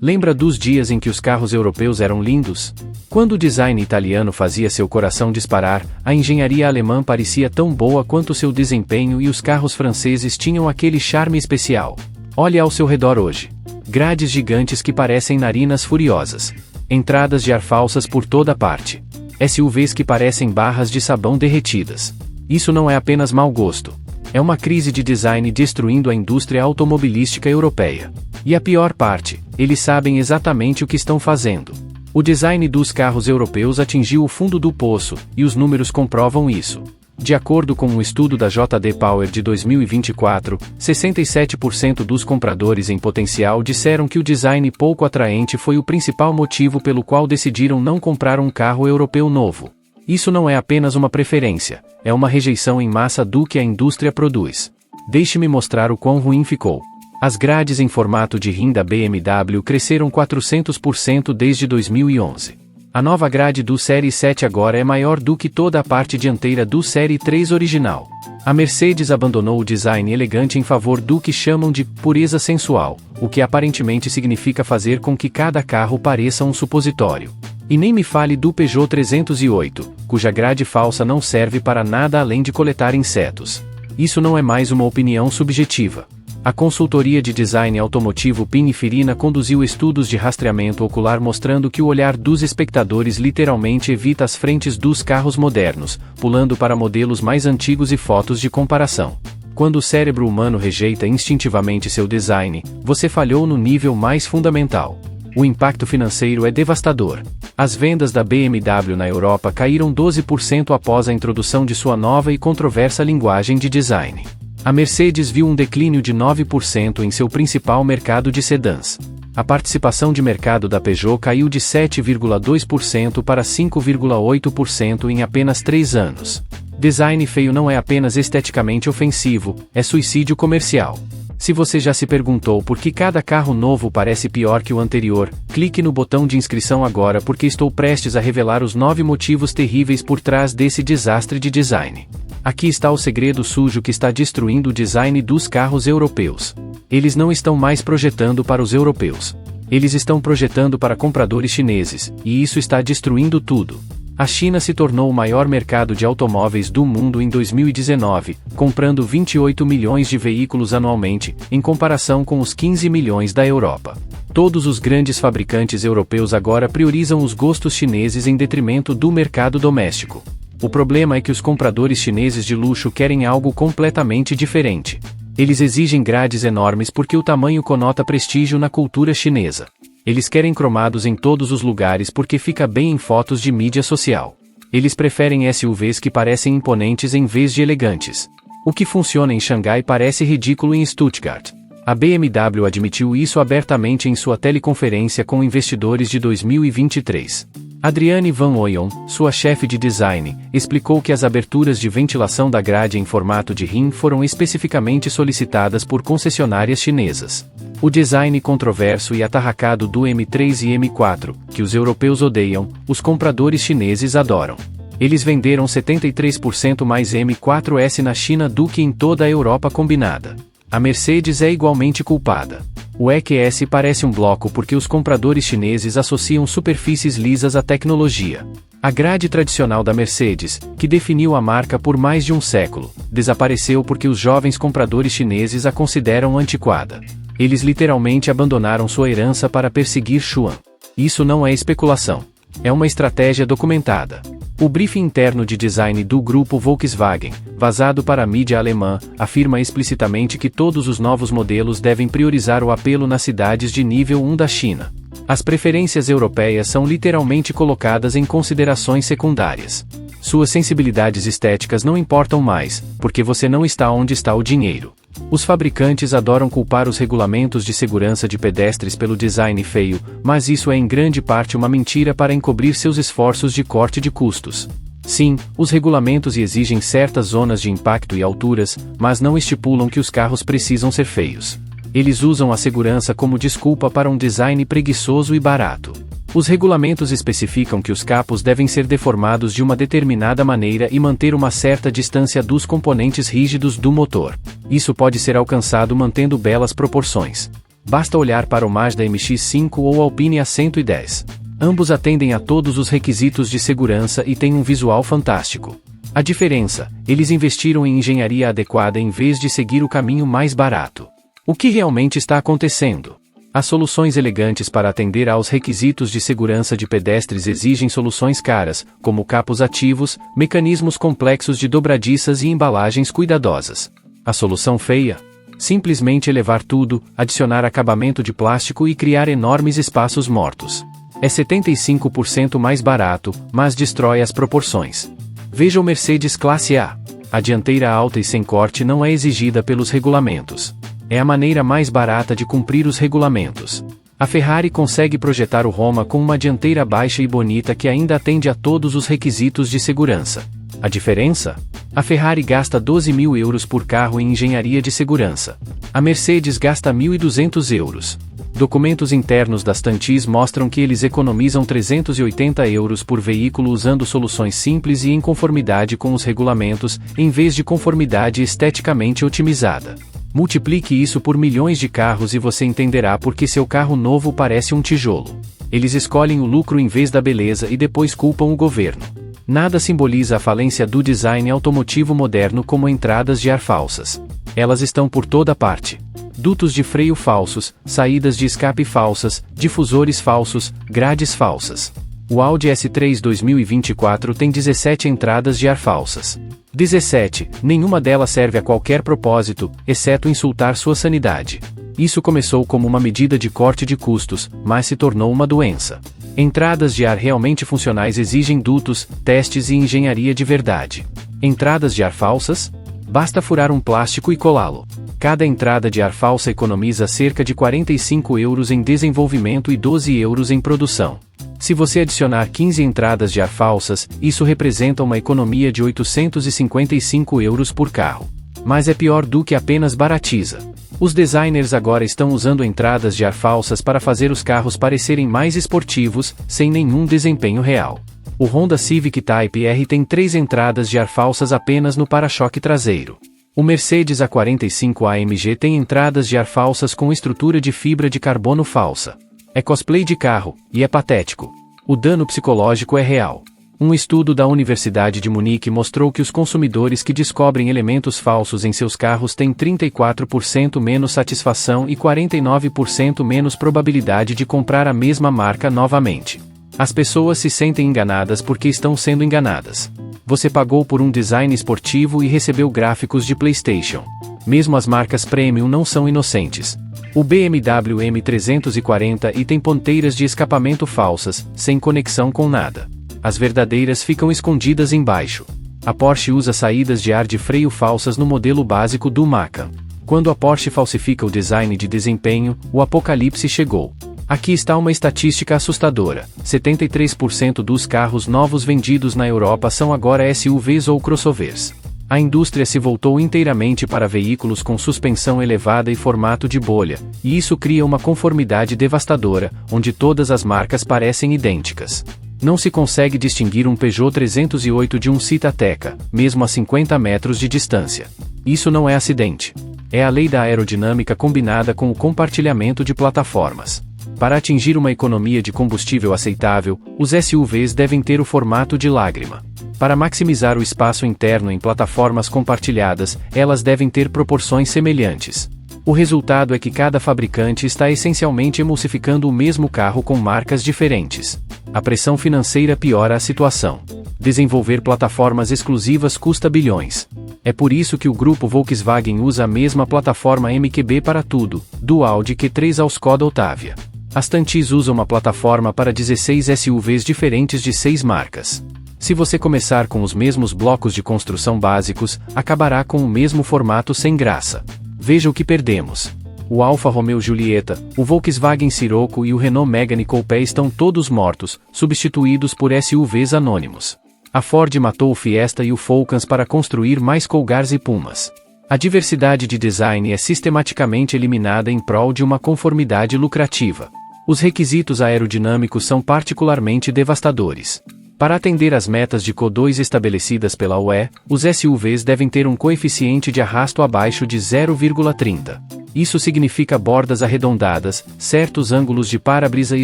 Lembra dos dias em que os carros europeus eram lindos? Quando o design italiano fazia seu coração disparar, a engenharia alemã parecia tão boa quanto seu desempenho e os carros franceses tinham aquele charme especial. Olhe ao seu redor hoje. Grades gigantes que parecem narinas furiosas. Entradas de ar falsas por toda parte. SUVs que parecem barras de sabão derretidas. Isso não é apenas mau gosto. É uma crise de design destruindo a indústria automobilística europeia. E a pior parte, eles sabem exatamente o que estão fazendo. O design dos carros europeus atingiu o fundo do poço, e os números comprovam isso. De acordo com um estudo da JD Power de 2024, 67% dos compradores em potencial disseram que o design pouco atraente foi o principal motivo pelo qual decidiram não comprar um carro europeu novo. Isso não é apenas uma preferência, é uma rejeição em massa do que a indústria produz. Deixe-me mostrar o quão ruim ficou. As grades em formato de rim da BMW cresceram 400% desde 2011. A nova grade do Série 7 agora é maior do que toda a parte dianteira do Série 3 original. A Mercedes abandonou o design elegante em favor do que chamam de pureza sensual, o que aparentemente significa fazer com que cada carro pareça um supositório. E nem me fale do Peugeot 308, cuja grade falsa não serve para nada além de coletar insetos. Isso não é mais uma opinião subjetiva. A consultoria de design automotivo Pininfarina conduziu estudos de rastreamento ocular mostrando que o olhar dos espectadores literalmente evita as frentes dos carros modernos, pulando para modelos mais antigos e fotos de comparação. Quando o cérebro humano rejeita instintivamente seu design, você falhou no nível mais fundamental. O impacto financeiro é devastador. As vendas da BMW na Europa caíram 12% após a introdução de sua nova e controversa linguagem de design. A Mercedes viu um declínio de 9% em seu principal mercado de sedãs. A participação de mercado da Peugeot caiu de 7,2% para 5,8% em apenas 3 anos. Design feio não é apenas esteticamente ofensivo, é suicídio comercial. Se você já se perguntou por que cada carro novo parece pior que o anterior, clique no botão de inscrição agora porque estou prestes a revelar os 9 motivos terríveis por trás desse desastre de design. Aqui está o segredo sujo que está destruindo o design dos carros europeus. Eles não estão mais projetando para os europeus. Eles estão projetando para compradores chineses, e isso está destruindo tudo. A China se tornou o maior mercado de automóveis do mundo em 2019, comprando 28 milhões de veículos anualmente, em comparação com os 15 milhões da Europa. Todos os grandes fabricantes europeus agora priorizam os gostos chineses em detrimento do mercado doméstico. O problema é que os compradores chineses de luxo querem algo completamente diferente. Eles exigem grades enormes porque o tamanho conota prestígio na cultura chinesa. Eles querem cromados em todos os lugares porque fica bem em fotos de mídia social. Eles preferem SUVs que parecem imponentes em vez de elegantes. O que funciona em Xangai parece ridículo em Stuttgart. A BMW admitiu isso abertamente em sua teleconferência com investidores de 2023. Adriane Van Ooyen, sua chefe de design, explicou que as aberturas de ventilação da grade em formato de rim foram especificamente solicitadas por concessionárias chinesas. O design controverso e atarracado do M3 e M4, que os europeus odeiam, os compradores chineses adoram. Eles venderam 73% mais M4S na China do que em toda a Europa combinada. A Mercedes é igualmente culpada. O EQS parece um bloco porque os compradores chineses associam superfícies lisas à tecnologia. A grade tradicional da Mercedes, que definiu a marca por mais de um século, desapareceu porque os jovens compradores chineses a consideram antiquada. Eles literalmente abandonaram sua herança para perseguir Xuan. Isso não é especulação. É uma estratégia documentada. O briefing interno de design do grupo Volkswagen, vazado para a mídia alemã, afirma explicitamente que todos os novos modelos devem priorizar o apelo nas cidades de nível 1 da China. As preferências europeias são literalmente colocadas em considerações secundárias. Suas sensibilidades estéticas não importam mais, porque você não está onde está o dinheiro. Os fabricantes adoram culpar os regulamentos de segurança de pedestres pelo design feio, mas isso é em grande parte uma mentira para encobrir seus esforços de corte de custos. Sim, os regulamentos exigem certas zonas de impacto e alturas, mas não estipulam que os carros precisam ser feios. Eles usam a segurança como desculpa para um design preguiçoso e barato. Os regulamentos especificam que os capos devem ser deformados de uma determinada maneira e manter uma certa distância dos componentes rígidos do motor. Isso pode ser alcançado mantendo belas proporções. Basta olhar para o Mazda MX-5 ou o Alpine A110. Ambos atendem a todos os requisitos de segurança e têm um visual fantástico. A diferença: eles investiram em engenharia adequada em vez de seguir o caminho mais barato. O que realmente está acontecendo? As soluções elegantes para atender aos requisitos de segurança de pedestres exigem soluções caras, como capos ativos, mecanismos complexos de dobradiças e embalagens cuidadosas. A solução feia? Simplesmente elevar tudo, adicionar acabamento de plástico e criar enormes espaços mortos. É 75% mais barato, mas destrói as proporções. Veja o Mercedes Classe A. A dianteira alta e sem corte não é exigida pelos regulamentos. É a maneira mais barata de cumprir os regulamentos. A Ferrari consegue projetar o Roma com uma dianteira baixa e bonita que ainda atende a todos os requisitos de segurança. A diferença? A Ferrari gasta 12 mil euros por carro em engenharia de segurança. A Mercedes gasta 1.200 euros. Documentos internos da Stellantis mostram que eles economizam 380 euros por veículo usando soluções simples e em conformidade com os regulamentos, em vez de conformidade esteticamente otimizada. Multiplique isso por milhões de carros e você entenderá por que seu carro novo parece um tijolo. Eles escolhem o lucro em vez da beleza e depois culpam o governo. Nada simboliza a falência do design automotivo moderno como entradas de ar falsas. Elas estão por toda parte. Dutos de freio falsos, saídas de escape falsas, difusores falsos, grades falsas. O Audi S3 2024 tem 17 entradas de ar falsas. 17, nenhuma delas serve a qualquer propósito, exceto insultar sua sanidade. Isso começou como uma medida de corte de custos, mas se tornou uma doença. Entradas de ar realmente funcionais exigem dutos, testes e engenharia de verdade. Entradas de ar falsas? Basta furar um plástico e colá-lo. Cada entrada de ar falsa economiza cerca de 45 euros em desenvolvimento e 12 euros em produção. Se você adicionar 15 entradas de ar falsas, isso representa uma economia de 855 euros por carro. Mas é pior do que apenas baratiza. Os designers agora estão usando entradas de ar falsas para fazer os carros parecerem mais esportivos, sem nenhum desempenho real. O Honda Civic Type R tem 3 entradas de ar falsas apenas no para-choque traseiro. O Mercedes A45 AMG tem entradas de ar falsas com estrutura de fibra de carbono falsa. É cosplay de carro, e é patético. O dano psicológico é real. Um estudo da Universidade de Munique mostrou que os consumidores que descobrem elementos falsos em seus carros têm 34% menos satisfação e 49% menos probabilidade de comprar a mesma marca novamente. As pessoas se sentem enganadas porque estão sendo enganadas. Você pagou por um design esportivo e recebeu gráficos de PlayStation. Mesmo as marcas premium não são inocentes. O BMW M340i tem ponteiras de escapamento falsas, sem conexão com nada. As verdadeiras ficam escondidas embaixo. A Porsche usa saídas de ar de freio falsas no modelo básico do Macan. Quando a Porsche falsifica o design de desempenho, o apocalipse chegou. Aqui está uma estatística assustadora: 73% dos carros novos vendidos na Europa são agora SUVs ou crossovers. A indústria se voltou inteiramente para veículos com suspensão elevada e formato de bolha, e isso cria uma conformidade devastadora, onde todas as marcas parecem idênticas. Não se consegue distinguir um Peugeot 308 de um Citateca, mesmo a 50 metros de distância. Isso não é acidente. É a lei da aerodinâmica combinada com o compartilhamento de plataformas. Para atingir uma economia de combustível aceitável, os SUVs devem ter o formato de lágrima. Para maximizar o espaço interno em plataformas compartilhadas, elas devem ter proporções semelhantes. O resultado é que cada fabricante está essencialmente emulsificando o mesmo carro com marcas diferentes. A pressão financeira piora a situação. Desenvolver plataformas exclusivas custa bilhões. É por isso que o grupo Volkswagen usa a mesma plataforma MQB para tudo, do Audi Q3 ao Skoda Octavia. A Stellantis usa uma plataforma para 16 SUVs diferentes de 6 marcas. Se você começar com os mesmos blocos de construção básicos, acabará com o mesmo formato sem graça. Veja o que perdemos. O Alfa Romeo Giulietta, o Volkswagen Scirocco e o Renault Megane Coupé estão todos mortos, substituídos por SUVs anônimos. A Ford matou o Fiesta e o Focus para construir mais Cougars e Pumas. A diversidade de design é sistematicamente eliminada em prol de uma conformidade lucrativa. Os requisitos aerodinâmicos são particularmente devastadores. Para atender às metas de CO2 estabelecidas pela UE, os SUVs devem ter um coeficiente de arrasto abaixo de 0,30. Isso significa bordas arredondadas, certos ângulos de para-brisa e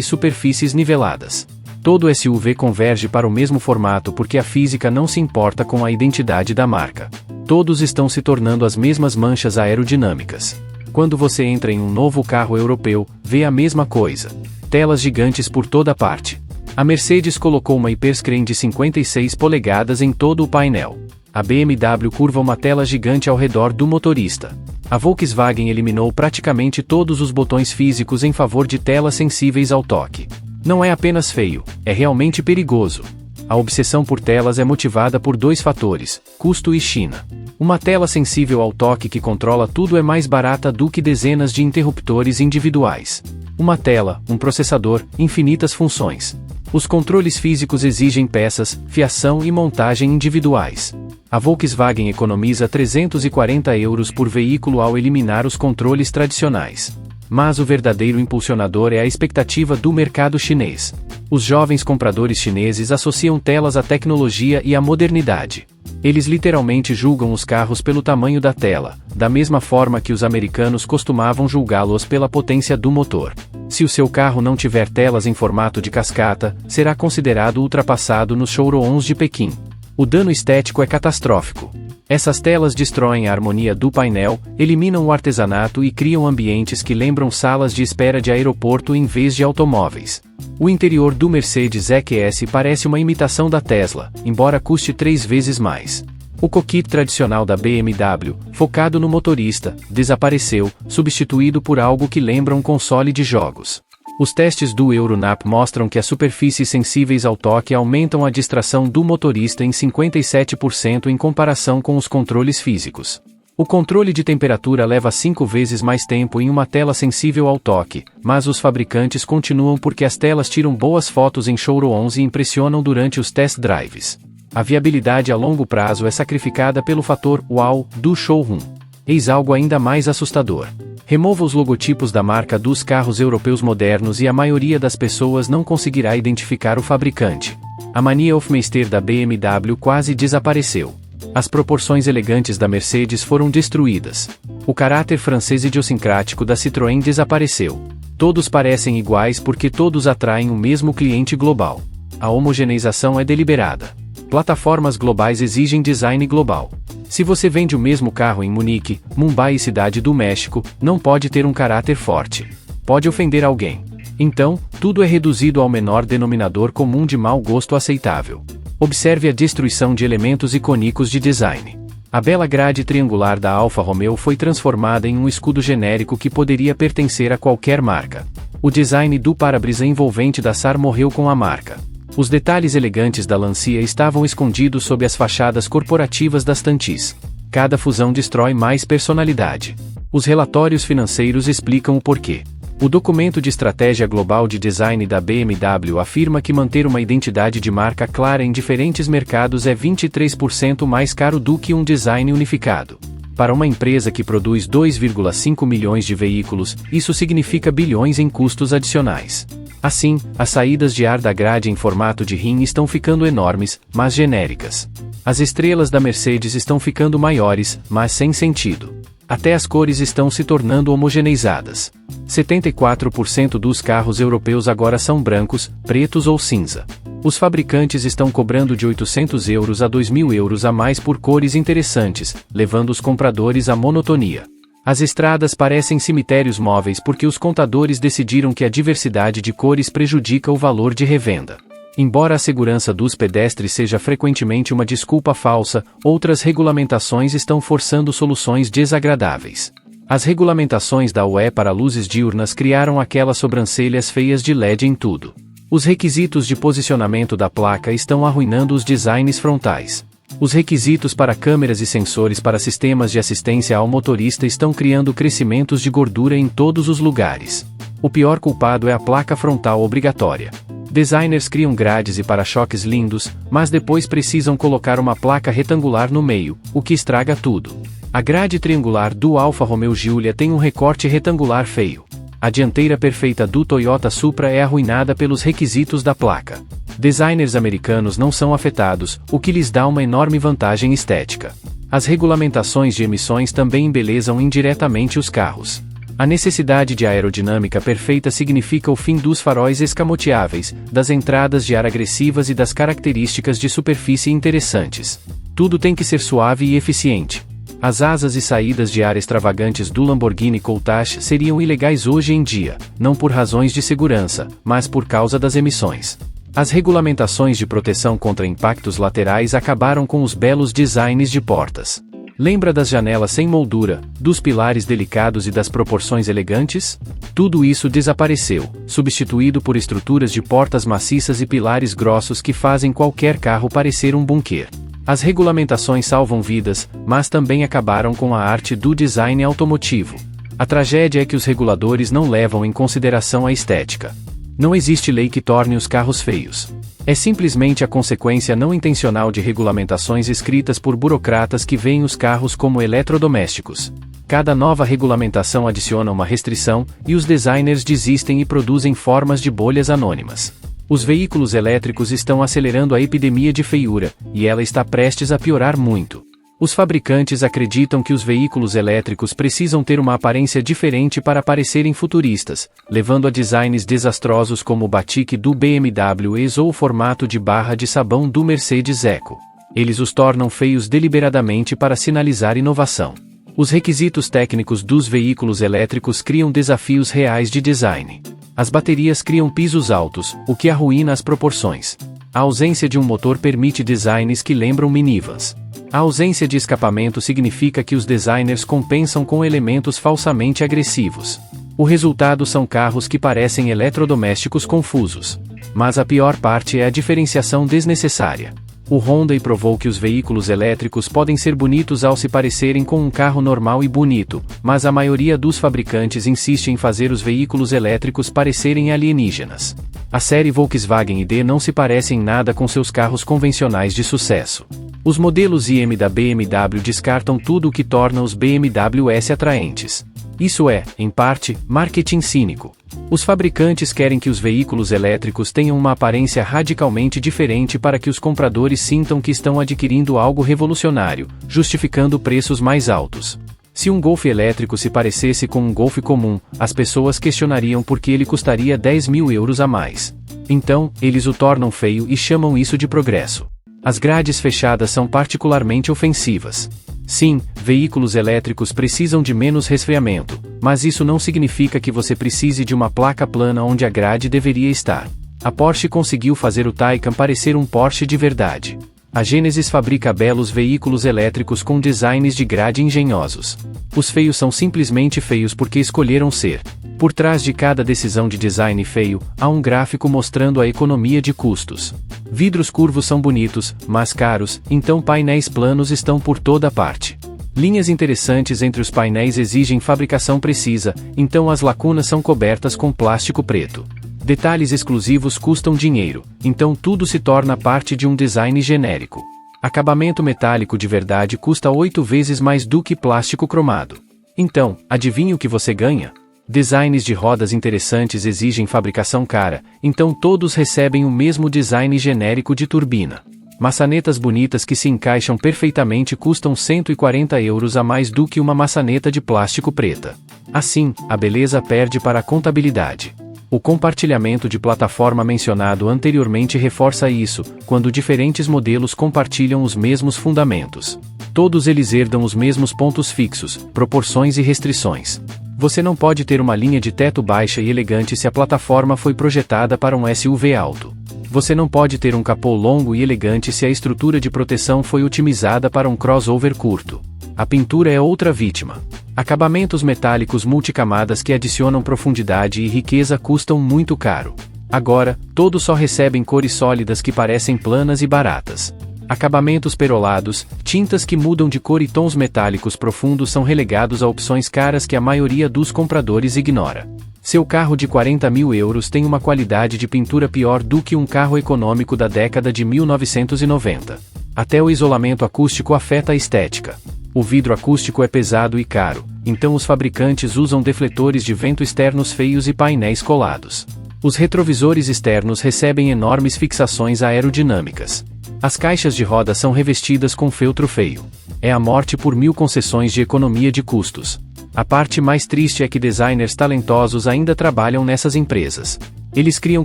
superfícies niveladas. Todo SUV converge para o mesmo formato porque a física não se importa com a identidade da marca. Todos estão se tornando as mesmas manchas aerodinâmicas. Quando você entra em um novo carro europeu, vê a mesma coisa. Telas gigantes por toda parte. A Mercedes colocou uma hiperscreen de 56 polegadas em todo o painel. A BMW curva uma tela gigante ao redor do motorista. A Volkswagen eliminou praticamente todos os botões físicos em favor de telas sensíveis ao toque. Não é apenas feio, é realmente perigoso. A obsessão por telas é motivada por dois fatores: custo e China. Uma tela sensível ao toque que controla tudo é mais barata do que dezenas de interruptores individuais. Uma tela, um processador, infinitas funções. Os controles físicos exigem peças, fiação e montagem individuais. A Volkswagen economiza €340 por veículo ao eliminar os controles tradicionais. Mas o verdadeiro impulsionador é a expectativa do mercado chinês. Os jovens compradores chineses associam telas à tecnologia e à modernidade. Eles literalmente julgam os carros pelo tamanho da tela, da mesma forma que os americanos costumavam julgá-los pela potência do motor. Se o seu carro não tiver telas em formato de cascata, será considerado ultrapassado nos showrooms de Pequim. O dano estético é catastrófico. Essas telas destroem a harmonia do painel, eliminam o artesanato e criam ambientes que lembram salas de espera de aeroporto em vez de automóveis. O interior do Mercedes EQS parece uma imitação da Tesla, embora custe 3 vezes mais. O cockpit tradicional da BMW, focado no motorista, desapareceu, substituído por algo que lembra um console de jogos. Os testes do Euronap mostram que as superfícies sensíveis ao toque aumentam a distração do motorista em 57% em comparação com os controles físicos. O controle de temperatura leva 5 vezes mais tempo em uma tela sensível ao toque, mas os fabricantes continuam porque as telas tiram boas fotos em showrooms e impressionam durante os test drives. A viabilidade a longo prazo é sacrificada pelo fator "uau" do showroom. Eis algo ainda mais assustador. Remova os logotipos da marca dos carros europeus modernos e a maioria das pessoas não conseguirá identificar o fabricante. A mania Hofmeister da BMW quase desapareceu. As proporções elegantes da Mercedes foram destruídas. O caráter francês idiosincrático da Citroën desapareceu. Todos parecem iguais porque todos atraem o mesmo cliente global. A homogeneização é deliberada. Plataformas globais exigem design global. Se você vende o mesmo carro em Munique, Mumbai e Cidade do México, não pode ter um caráter forte. Pode ofender alguém. Então, tudo é reduzido ao menor denominador comum de mau gosto aceitável. Observe a destruição de elementos icônicos de design. A bela grade triangular da Alfa Romeo foi transformada em um escudo genérico que poderia pertencer a qualquer marca. O design do para-brisa envolvente da SAR morreu com a marca. Os detalhes elegantes da Lancia estavam escondidos sob as fachadas corporativas das Stantis. Cada fusão destrói mais personalidade. Os relatórios financeiros explicam o porquê. O documento de estratégia global de design da BMW afirma que manter uma identidade de marca clara em diferentes mercados é 23% mais caro do que um design unificado. Para uma empresa que produz 2,5 milhões de veículos, isso significa bilhões em custos adicionais. Assim, as saídas de ar da grade em formato de rim estão ficando enormes, mas genéricas. As estrelas da Mercedes estão ficando maiores, mas sem sentido. Até as cores estão se tornando homogeneizadas. 74% dos carros europeus agora são brancos, pretos ou cinza. Os fabricantes estão cobrando de €800 a €2.000 a mais por cores interessantes, levando os compradores à monotonia. As estradas parecem cemitérios móveis porque os contadores decidiram que a diversidade de cores prejudica o valor de revenda. Embora a segurança dos pedestres seja frequentemente uma desculpa falsa, outras regulamentações estão forçando soluções desagradáveis. As regulamentações da UE para luzes diurnas criaram aquelas sobrancelhas feias de LED em tudo. Os requisitos de posicionamento da placa estão arruinando os designs frontais. Os requisitos para câmeras e sensores para sistemas de assistência ao motorista estão criando crescimentos de gordura em todos os lugares. O pior culpado é a placa frontal obrigatória. Designers criam grades e para-choques lindos, mas depois precisam colocar uma placa retangular no meio, o que estraga tudo. A grade triangular do Alfa Romeo Giulia tem um recorte retangular feio. A dianteira perfeita do Toyota Supra é arruinada pelos requisitos da placa. Designers americanos não são afetados, o que lhes dá uma enorme vantagem estética. As regulamentações de emissões também embelezam indiretamente os carros. A necessidade de aerodinâmica perfeita significa o fim dos faróis escamoteáveis, das entradas de ar agressivas e das características de superfície interessantes. Tudo tem que ser suave e eficiente. As asas e saídas de ar extravagantes do Lamborghini Countach seriam ilegais hoje em dia, não por razões de segurança, mas por causa das emissões. As regulamentações de proteção contra impactos laterais acabaram com os belos designs de portas. Lembra das janelas sem moldura, dos pilares delicados e das proporções elegantes? Tudo isso desapareceu, substituído por estruturas de portas maciças e pilares grossos que fazem qualquer carro parecer um bunker. As regulamentações salvam vidas, mas também acabaram com a arte do design automotivo. A tragédia é que os reguladores não levam em consideração a estética. Não existe lei que torne os carros feios. É simplesmente a consequência não intencional de regulamentações escritas por burocratas que veem os carros como eletrodomésticos. Cada nova regulamentação adiciona uma restrição, e os designers desistem e produzem formas de bolhas anônimas. Os veículos elétricos estão acelerando a epidemia de feiura, e ela está prestes a piorar muito. Os fabricantes acreditam que os veículos elétricos precisam ter uma aparência diferente para parecerem futuristas, levando a designs desastrosos como o batik do BMW ES ou o formato de barra de sabão do Mercedes Eco. Eles os tornam feios deliberadamente para sinalizar inovação. Os requisitos técnicos dos veículos elétricos criam desafios reais de design. As baterias criam pisos altos, o que arruína as proporções. A ausência de um motor permite designs que lembram minivans. A ausência de escapamento significa que os designers compensam com elementos falsamente agressivos. O resultado são carros que parecem eletrodomésticos confusos. Mas a pior parte é a diferenciação desnecessária. O Hyundai provou que os veículos elétricos podem ser bonitos ao se parecerem com um carro normal e bonito, mas a maioria dos fabricantes insiste em fazer os veículos elétricos parecerem alienígenas. A série Volkswagen ID não se parece em nada com seus carros convencionais de sucesso. Os modelos IM da BMW descartam tudo o que torna os BMW S atraentes. Isso é, em parte, marketing cínico. Os fabricantes querem que os veículos elétricos tenham uma aparência radicalmente diferente para que os compradores sintam que estão adquirindo algo revolucionário, justificando preços mais altos. Se um Golf elétrico se parecesse com um Golf comum, as pessoas questionariam por que ele custaria 10 mil euros a mais. Então, eles o tornam feio e chamam isso de progresso. As grades fechadas são particularmente ofensivas. Sim, veículos elétricos precisam de menos resfriamento, mas isso não significa que você precise de uma placa plana onde a grade deveria estar. A Porsche conseguiu fazer o Taycan parecer um Porsche de verdade. A Genesis fabrica belos veículos elétricos com designs de grade engenhosos. Os feios são simplesmente feios porque escolheram ser. Por trás de cada decisão de design feio, há um gráfico mostrando a economia de custos. Vidros curvos são bonitos, mas caros, então painéis planos estão por toda parte. Linhas interessantes entre os painéis exigem fabricação precisa, então as lacunas são cobertas com plástico preto. Detalhes exclusivos custam dinheiro, então tudo se torna parte de um design genérico. Acabamento metálico de verdade custa 8 vezes mais do que plástico cromado. Então, adivinha o que você ganha? Designs de rodas interessantes exigem fabricação cara, então todos recebem o mesmo design genérico de turbina. Maçanetas bonitas que se encaixam perfeitamente custam 140 euros a mais do que uma maçaneta de plástico preta. Assim, a beleza perde para a contabilidade. O compartilhamento de plataforma mencionado anteriormente reforça isso, quando diferentes modelos compartilham os mesmos fundamentos. Todos eles herdam os mesmos pontos fixos, proporções e restrições. Você não pode ter uma linha de teto baixa e elegante se a plataforma foi projetada para um SUV alto. Você não pode ter um capô longo e elegante se a estrutura de proteção foi otimizada para um crossover curto. A pintura é outra vítima. Acabamentos metálicos multicamadas que adicionam profundidade e riqueza custam muito caro. Agora, todos só recebem cores sólidas que parecem planas e baratas. Acabamentos perolados, tintas que mudam de cor e tons metálicos profundos são relegados a opções caras que a maioria dos compradores ignora. Seu carro de 40 mil euros tem uma qualidade de pintura pior do que um carro econômico da década de 1990. Até o isolamento acústico afeta a estética. O vidro acústico é pesado e caro, então os fabricantes usam defletores de vento externos feios e painéis colados. Os retrovisores externos recebem enormes fixações aerodinâmicas. As caixas de roda são revestidas com feltro feio. É a morte por 1000 concessões de economia de custos. A parte mais triste é que designers talentosos ainda trabalham nessas empresas. Eles criam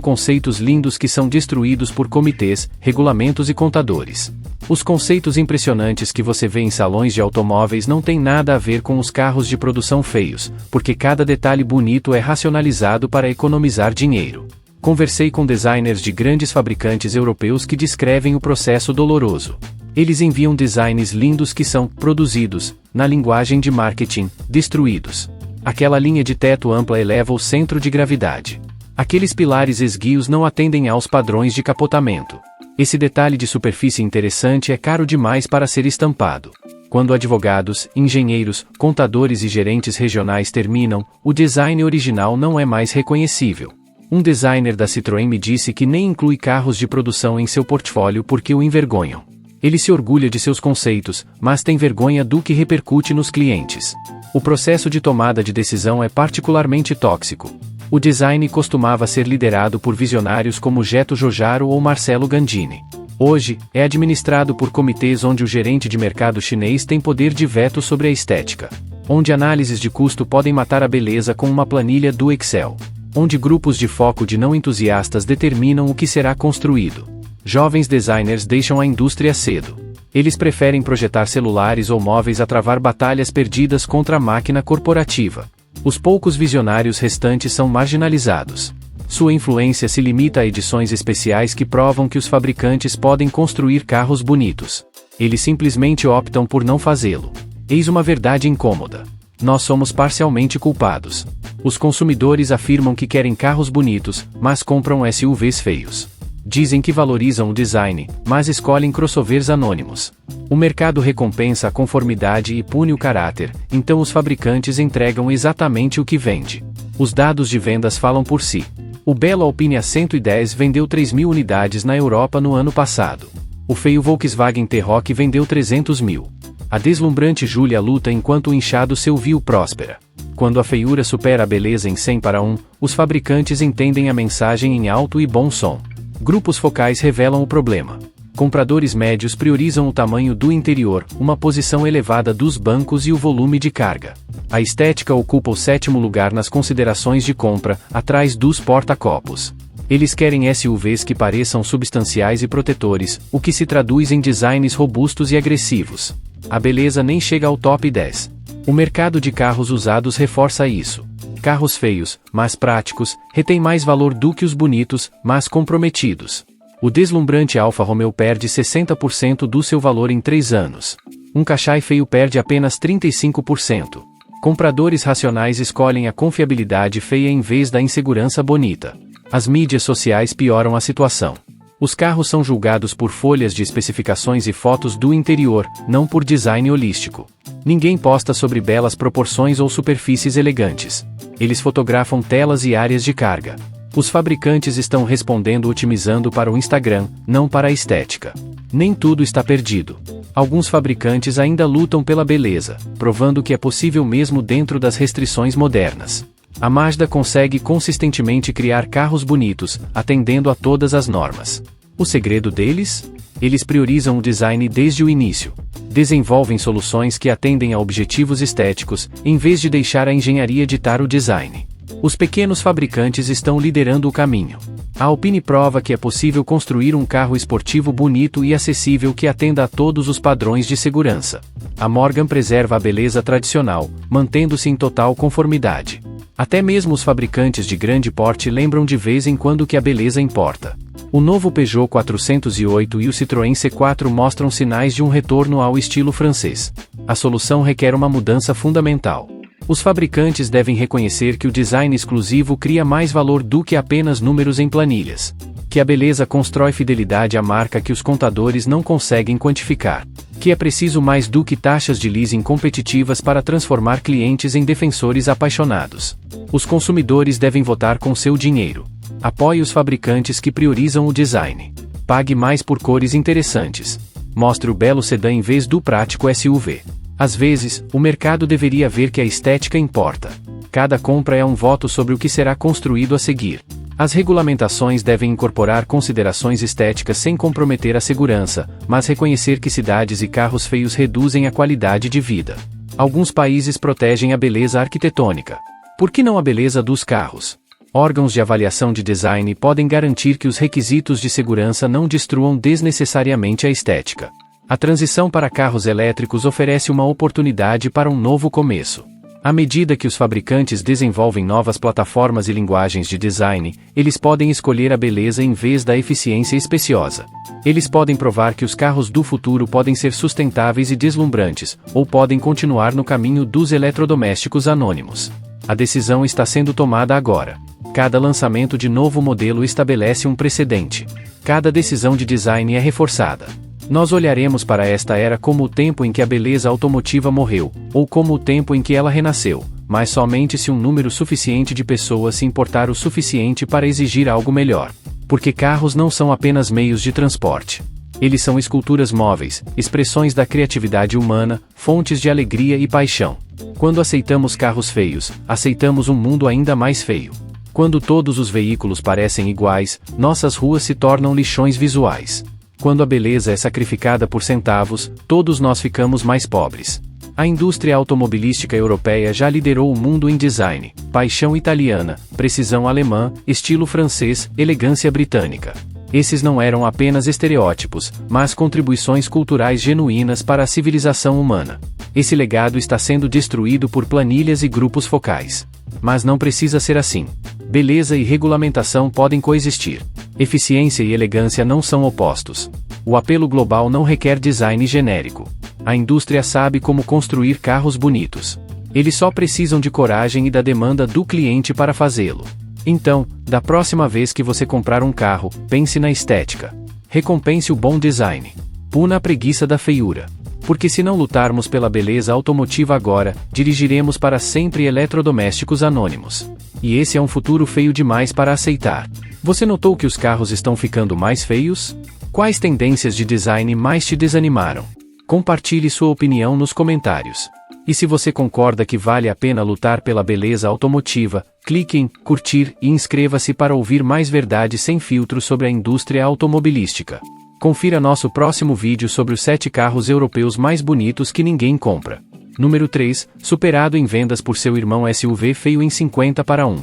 conceitos lindos que são destruídos por comitês, regulamentos e contadores. Os conceitos impressionantes que você vê em salões de automóveis não têm nada a ver com os carros de produção feios, porque cada detalhe bonito é racionalizado para economizar dinheiro. Conversei com designers de grandes fabricantes europeus que descrevem o processo doloroso. Eles enviam designs lindos que são produzidos, na linguagem de marketing, destruídos. Aquela linha de teto ampla eleva o centro de gravidade. Aqueles pilares esguios não atendem aos padrões de capotamento. Esse detalhe de superfície interessante é caro demais para ser estampado. Quando advogados, engenheiros, contadores e gerentes regionais terminam, o design original não é mais reconhecível. Um designer da Citroën me disse que nem inclui carros de produção em seu portfólio porque o envergonham. Ele se orgulha de seus conceitos, mas tem vergonha do que repercute nos clientes. O processo de tomada de decisão é particularmente tóxico. O design costumava ser liderado por visionários como Getto Giugiaro ou Marcello Gandini. Hoje, é administrado por comitês onde o gerente de mercado chinês tem poder de veto sobre a estética. Onde análises de custo podem matar a beleza com uma planilha do Excel. Onde grupos de foco de não entusiastas determinam o que será construído. Jovens designers deixam a indústria cedo. Eles preferem projetar celulares ou móveis a travar batalhas perdidas contra a máquina corporativa. Os poucos visionários restantes são marginalizados. Sua influência se limita a edições especiais que provam que os fabricantes podem construir carros bonitos. Eles simplesmente optam por não fazê-lo. Eis uma verdade incômoda. Nós somos parcialmente culpados. Os consumidores afirmam que querem carros bonitos, mas compram SUVs feios. Dizem que valorizam o design, mas escolhem crossovers anônimos. O mercado recompensa a conformidade e pune o caráter, então os fabricantes entregam exatamente o que vende. Os dados de vendas falam por si. O belo Alpine A110 vendeu 3.000 unidades na Europa no ano passado. O feio Volkswagen T-Roc vendeu 300 mil. A deslumbrante Giulia luta enquanto o inchado seu Vio prospera. Quando a feiura supera a beleza em 100:1, os fabricantes entendem a mensagem em alto e bom som. Grupos focais revelam o problema. Compradores médios priorizam o tamanho do interior, uma posição elevada dos bancos e o volume de carga. A estética ocupa o 7º lugar nas considerações de compra, atrás dos porta-copos. Eles querem SUVs que pareçam substanciais e protetores, o que se traduz em designs robustos e agressivos. A beleza nem chega ao top 10. O mercado de carros usados reforça isso. Carros feios, mas práticos, retêm mais valor do que os bonitos, mas comprometidos. O deslumbrante Alfa Romeo perde 60% do seu valor em 3 anos. Um Qashqai feio perde apenas 35%. Compradores racionais escolhem a confiabilidade feia em vez da insegurança bonita. As mídias sociais pioram a situação. Os carros são julgados por folhas de especificações e fotos do interior, não por design holístico. Ninguém posta sobre belas proporções ou superfícies elegantes. Eles fotografam telas e áreas de carga. Os fabricantes estão respondendo otimizando para o Instagram, não para a estética. Nem tudo está perdido. Alguns fabricantes ainda lutam pela beleza, provando que é possível mesmo dentro das restrições modernas. A Mazda consegue consistentemente criar carros bonitos, atendendo a todas as normas. O segredo deles? Eles priorizam o design desde o início. Desenvolvem soluções que atendem a objetivos estéticos, em vez de deixar a engenharia ditar o design. Os pequenos fabricantes estão liderando o caminho. A Alpine prova que é possível construir um carro esportivo bonito e acessível que atenda a todos os padrões de segurança. A Morgan preserva a beleza tradicional, mantendo-se em total conformidade. Até mesmo os fabricantes de grande porte lembram de vez em quando que a beleza importa. O novo Peugeot 408 e o Citroën C4 mostram sinais de um retorno ao estilo francês. A solução requer uma mudança fundamental. Os fabricantes devem reconhecer que o design exclusivo cria mais valor do que apenas números em planilhas. Que a beleza constrói fidelidade à marca que os contadores não conseguem quantificar. Que é preciso mais do que taxas de leasing competitivas para transformar clientes em defensores apaixonados. Os consumidores devem votar com seu dinheiro. Apoie os fabricantes que priorizam o design. Pague mais por cores interessantes. Mostre o belo sedã em vez do prático SUV. Às vezes, o mercado deveria ver que a estética importa. Cada compra é um voto sobre o que será construído a seguir. As regulamentações devem incorporar considerações estéticas sem comprometer a segurança, mas reconhecer que cidades e carros feios reduzem a qualidade de vida. Alguns países protegem a beleza arquitetônica. Por que não a beleza dos carros? Órgãos de avaliação de design podem garantir que os requisitos de segurança não destruam desnecessariamente a estética. A transição para carros elétricos oferece uma oportunidade para um novo começo. À medida que os fabricantes desenvolvem novas plataformas e linguagens de design, eles podem escolher a beleza em vez da eficiência especiosa. Eles podem provar que os carros do futuro podem ser sustentáveis e deslumbrantes, ou podem continuar no caminho dos eletrodomésticos anônimos. A decisão está sendo tomada agora. Cada lançamento de novo modelo estabelece um precedente. Cada decisão de design é reforçada. Nós olharemos para esta era como o tempo em que a beleza automotiva morreu, ou como o tempo em que ela renasceu, mas somente se um número suficiente de pessoas se importar o suficiente para exigir algo melhor. Porque carros não são apenas meios de transporte. Eles são esculturas móveis, expressões da criatividade humana, fontes de alegria e paixão. Quando aceitamos carros feios, aceitamos um mundo ainda mais feio. Quando todos os veículos parecem iguais, nossas ruas se tornam lixões visuais. Quando a beleza é sacrificada por centavos, todos nós ficamos mais pobres. A indústria automobilística europeia já liderou o mundo em design, paixão italiana, precisão alemã, estilo francês, elegância britânica. Esses não eram apenas estereótipos, mas contribuições culturais genuínas para a civilização humana. Esse legado está sendo destruído por planilhas e grupos focais. Mas não precisa ser assim. Beleza e regulamentação podem coexistir. Eficiência e elegância não são opostos. O apelo global não requer design genérico. A indústria sabe como construir carros bonitos. Eles só precisam de coragem e da demanda do cliente para fazê-lo. Então, da próxima vez que você comprar um carro, pense na estética. Recompense o bom design. Puna a preguiça da feiura. Porque se não lutarmos pela beleza automotiva agora, dirigiremos para sempre eletrodomésticos anônimos. E esse é um futuro feio demais para aceitar. Você notou que os carros estão ficando mais feios? Quais tendências de design mais te desanimaram? Compartilhe sua opinião nos comentários. E se você concorda que vale a pena lutar pela beleza automotiva, clique em curtir e inscreva-se para ouvir mais verdades sem filtro sobre a indústria automobilística. Confira nosso próximo vídeo sobre os 7 carros europeus mais bonitos que ninguém compra. Número 3, superado em vendas por seu irmão SUV feio em 50 para 1.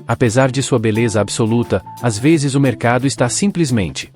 Apesar de sua beleza absoluta, às vezes o mercado está simplesmente